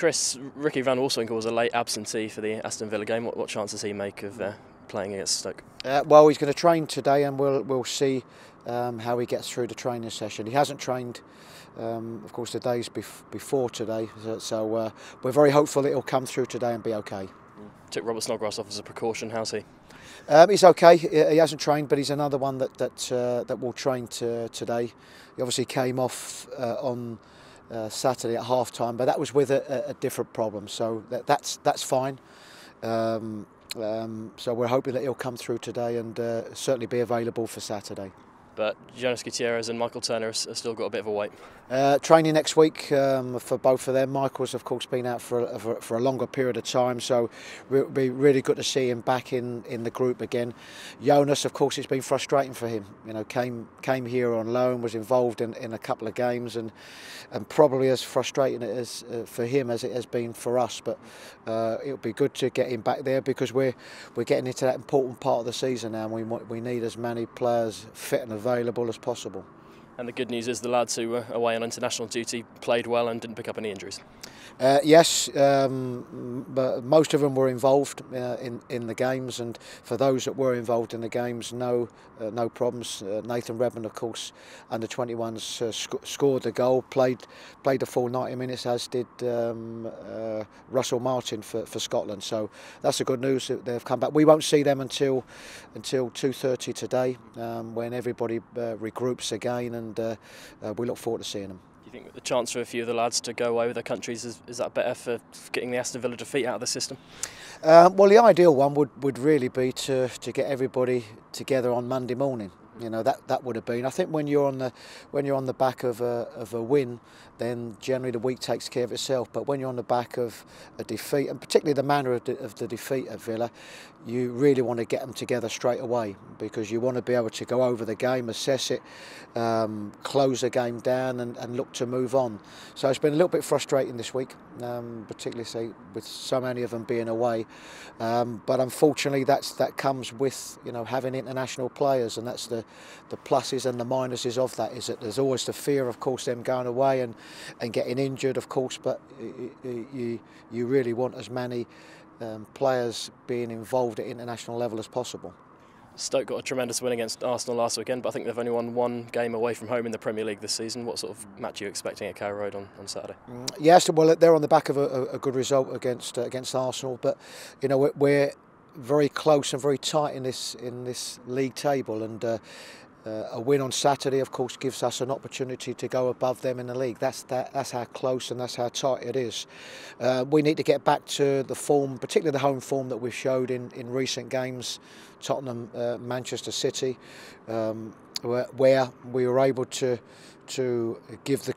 Ricky van Wolfswinkel was a late absentee for the Aston Villa game. What chance does he make of playing against Stoke? Well, he's going to train today, and we'll see how he gets through the training session. He hasn't trained, of course, the days before today, so we're very hopeful that he'll come through today and be okay. Took Robert Snodgrass off as a precaution. How's he? He's okay. He hasn't trained, but he's another one that will train today. He obviously came off on Saturday at half time, but that was with a different problem, so that's fine. So we're hoping that he'll come through today and certainly be available for Saturday. But Jonas Gutierrez and Michael Turner have still got a bit of a wait. Training next week for both of them. Michael's of course been out for a longer period of time, so it'll be really good to see him back in the group again. Jonas, of course, it's been frustrating for him. You know, came here on loan, was involved in a couple of games, and probably as frustrating it is for him as it has been for us. But it'll be good to get him back there, because we're getting into that important part of the season now, and we need as many players fit and available as possible. And the good news is the lads who were away on international duty played well and didn't pick up any injuries. Yes, but most of them were involved in the games, and for those that were involved in the games, no problems. Nathan Redmond, of course, under 21s, scored the goal, played the full 90 minutes, as did Russell Martin for Scotland. So that's the good news that they've come back. We won't see them until 2:30 today, when everybody regroups again, and we look forward to seeing them. Do you think the chance for a few of the lads to go away with their countries is that better for getting the Aston Villa defeat out of the system? Well, the ideal one would really be to get everybody together on Monday morning. You know, that would have been. I think when you're on the back of a win, then generally the week takes care of itself. But when you're on the back of a defeat, and particularly the manner of the defeat at Villa, you really want to get them together straight away, because you want to be able to go over the game, assess it, close the game down, and look to move on. So it's been a little bit frustrating this week, particularly say with so many of them being away. But unfortunately, that comes with, you know, having international players, and that's the pluses and the minuses of that. Is that there's always the fear, of course, them going away and getting injured, of course, but you really want as many players being involved at international level as possible. Stoke got a tremendous win against Arsenal last weekend, but I think they've only won one game away from home in the Premier League this season. What sort of match are you expecting at Carrow Road on Saturday? Yes, well, they're on the back of a good result against Arsenal, but you know, we're very close and very tight in this league table, and a win on Saturday, of course, gives us an opportunity to go above them in the league. That's how close and that's how tight it is. We need to get back to the form, particularly the home form that we've showed in recent games. Tottenham, Manchester City, where we were able to give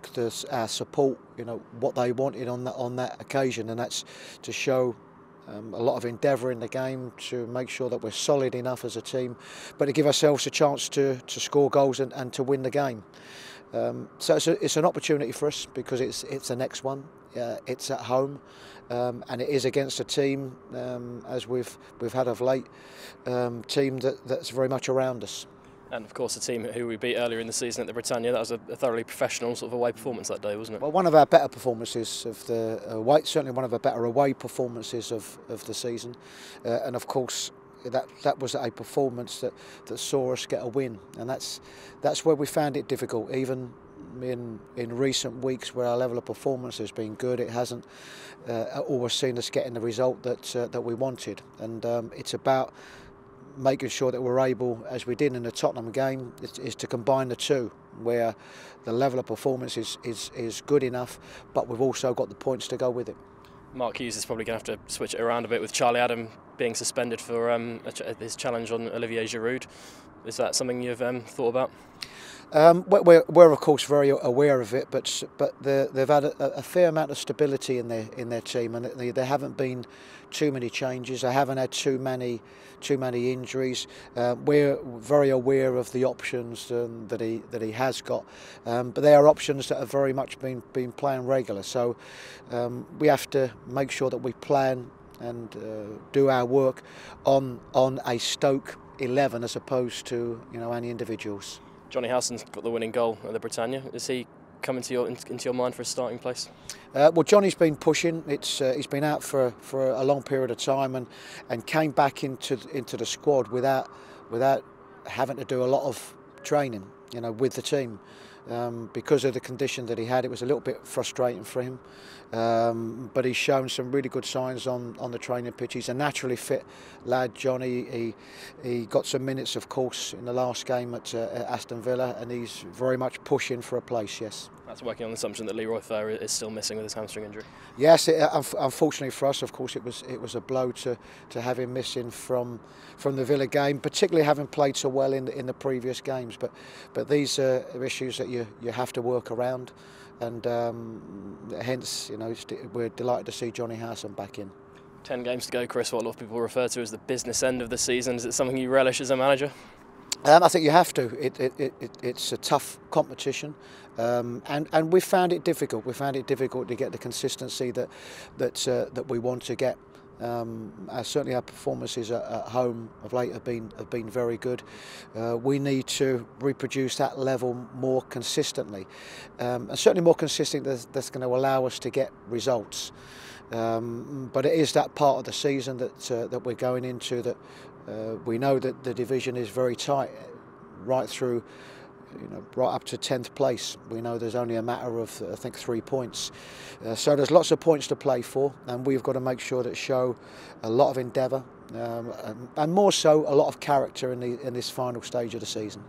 our support, you know, what they wanted on that occasion, and that's to show a lot of endeavour in the game, to make sure that we're solid enough as a team, but to give ourselves a chance to score goals and to win the game. So it's an opportunity for us, because it's the next one. It's at home, and it is against a team, as we've had of late, team that's very much around us. And of course the team who we beat earlier in the season at the Britannia, that was a thoroughly professional sort of away performance that day, wasn't it? Well, one of our better performances of the away, certainly one of our better away performances of the season, and of course that was a performance that saw us get a win, and that's where we found it difficult. Even in recent weeks where our level of performance has been good, it hasn't always seen us getting the result that we wanted, and it's about making sure that we're able, as we did in the Tottenham game, is to combine the two, where the level of performance is good enough, but we've also got the points to go with it. Mark Hughes is probably going to have to switch it around a bit with Charlie Adam being suspended for his challenge on Olivier Giroud. Is that something you've thought about? We're of course very aware of it, but they've had a fair amount of stability in their team, and there haven't been too many changes. They haven't had too many injuries. We're very aware of the options that he has got, but they are options that have very much been playing regular. So we have to make sure that we plan and do our work on a Stoke 11 as opposed to, you know, any individuals. Johnny Howson's got the winning goal at the Britannia. Is he come into your mind for a starting place? Well, Johnny's been pushing. He's been out for a long period of time and came back into the squad without having to do a lot of training, with the team. Because of the condition that he had, it was a little bit frustrating for him. But he's shown some really good signs on the training pitch. He's a naturally fit lad, Johnny. He got some minutes, of course, in the last game at Aston Villa, and he's very much pushing for a place, yes. That's working on the assumption that Leroy Fer is still missing with his hamstring injury. Yes, unfortunately for us, of course, it was a blow to have him missing from the Villa game, particularly having played so well in the previous games. But these are issues that you have to work around, and hence, we're delighted to see Johnny Howson back in. 10 games to go, Chris. What a lot of people refer to as the business end of the season. Is it something you relish as a manager? I think you have to. It's a tough competition, and we found it difficult. We found it difficult to get the consistency that we want to get. Certainly, our performances at home of late have been very good. We need to reproduce that level more consistently, and certainly more consistent. That's going to allow us to get results. But it is that part of the season that we're going into that. We know that the division is very tight, right through, right up to 10th place. We know there's only a matter of, I think, 3 points. So there's lots of points to play for, and we've got to make sure that show a lot of endeavour, and more so a lot of character in this final stage of the season.